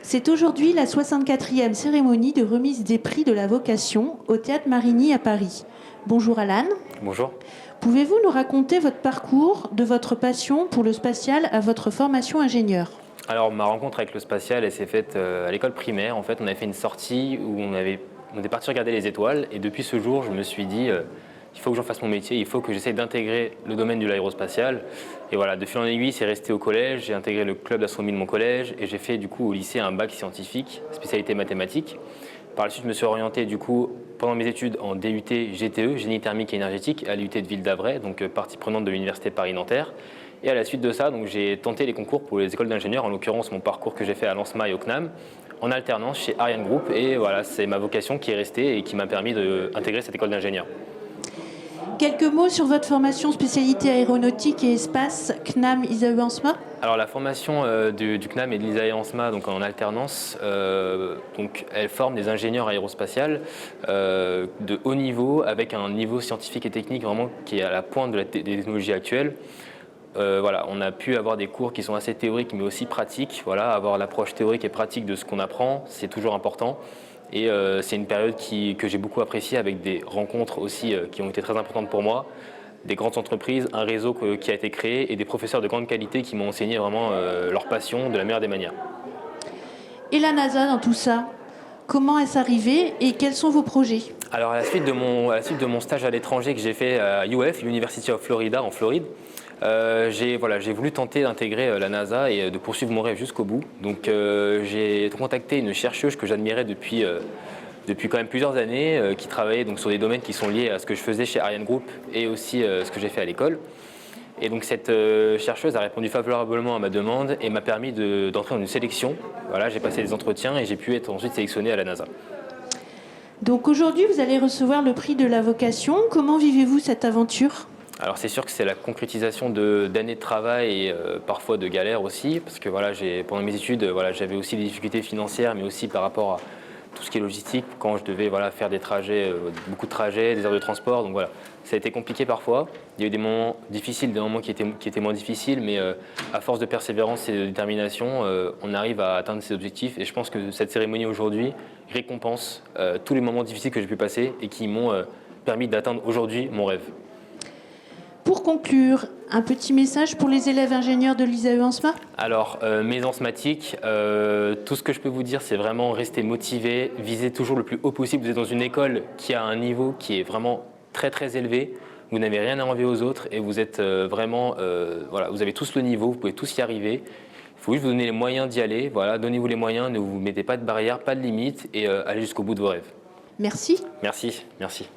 C'est aujourd'hui la 64e cérémonie de remise des prix de la vocation au Théâtre Marigny à Paris. Bonjour Alan. Bonjour. Pouvez-vous nous raconter votre parcours, de votre passion pour le spatial à votre formation ingénieur ? Alors ma rencontre avec le spatial, elle s'est faite à l'école primaire. En fait, on avait fait une sortie où on était parti regarder les étoiles. Et depuis ce jour, je me suis dit, il faut que j'en fasse mon métier, il faut que j'essaye d'intégrer le domaine de l'aérospatial. Et voilà, de fil en aiguille, c'est resté au collège. J'ai intégré le club d'astronomie de mon collège et j'ai fait du coup au lycée un bac scientifique, spécialité mathématiques. Par la suite, je me suis orienté du coup pendant mes études en DUT GTE, génie thermique et énergétique, à l'UT de Ville d'Avray, donc partie prenante de l'université Paris-Nanterre. Et à la suite de ça, donc, j'ai tenté les concours pour les écoles d'ingénieurs, en l'occurrence mon parcours que j'ai fait à l'ANSMA et au CNAM, en alternance chez Ariane Group. Et voilà, c'est ma vocation qui est restée et qui m'a permis d'intégrer cette école d'ingénieur. Quelques mots sur votre formation spécialité aéronautique et espace CNAM ISAE ANSMA ? Alors la formation du CNAM et de l'ISAE ANSMA, donc en alternance, donc elle forme des ingénieurs aérospatiales de haut niveau, avec un niveau scientifique et technique vraiment qui est à la pointe des technologies actuelles. Voilà, on a pu avoir des cours qui sont assez théoriques mais aussi pratiques. Voilà, avoir l'approche théorique et pratique de ce qu'on apprend, c'est toujours important. Et c'est une période que j'ai beaucoup appréciée, avec des rencontres aussi qui ont été très importantes pour moi, des grandes entreprises, un réseau qui a été créé et des professeurs de grande qualité qui m'ont enseigné vraiment leur passion de la meilleure des manières. Et la NASA dans tout ça ? Comment est-ce arrivé et quels sont vos projets ? Alors à la suite de mon stage à l'étranger que j'ai fait à UF, University of Florida, en Floride, j'ai voulu tenter d'intégrer la NASA et de poursuivre mon rêve jusqu'au bout. Donc j'ai contacté une chercheuse que j'admirais depuis quand même plusieurs années, qui travaillait donc sur des domaines qui sont liés à ce que je faisais chez Ariane Group et aussi ce que j'ai fait à l'école. Et donc cette chercheuse a répondu favorablement à ma demande et m'a permis d'entrer dans une sélection. Voilà, j'ai passé des entretiens et j'ai pu être ensuite sélectionné à la NASA. Donc aujourd'hui, vous allez recevoir le prix de la vocation. Comment vivez-vous cette aventure ? Alors c'est sûr que c'est la concrétisation d'années de travail et parfois de galères aussi, parce que voilà, pendant mes études, j'avais aussi des difficultés financières, mais aussi par rapport à tout ce qui est logistique, quand je devais faire des trajets, beaucoup de trajets, des heures de transport. Donc voilà, ça a été compliqué parfois. Il y a eu des moments difficiles, des moments qui étaient moins difficiles, mais à force de persévérance et de détermination, on arrive à atteindre ses objectifs. Et je pense que cette cérémonie aujourd'hui récompense tous les moments difficiles que j'ai pu passer et qui m'ont permis d'atteindre aujourd'hui mon rêve. Pour conclure, un petit message pour les élèves ingénieurs de l'ISAE ANSMA ? Alors, mes ansmatiques, tout ce que je peux vous dire, c'est vraiment rester motivé, viser toujours le plus haut possible. Vous êtes dans une école qui a un niveau qui est vraiment très très élevé. Vous n'avez rien à envier aux autres et vous êtes vraiment, vous avez tous le niveau, vous pouvez tous y arriver. Il faut juste vous donner les moyens d'y aller. Voilà, donnez-vous les moyens, ne vous mettez pas de barrières, pas de limites et allez jusqu'au bout de vos rêves. Merci. Merci, merci.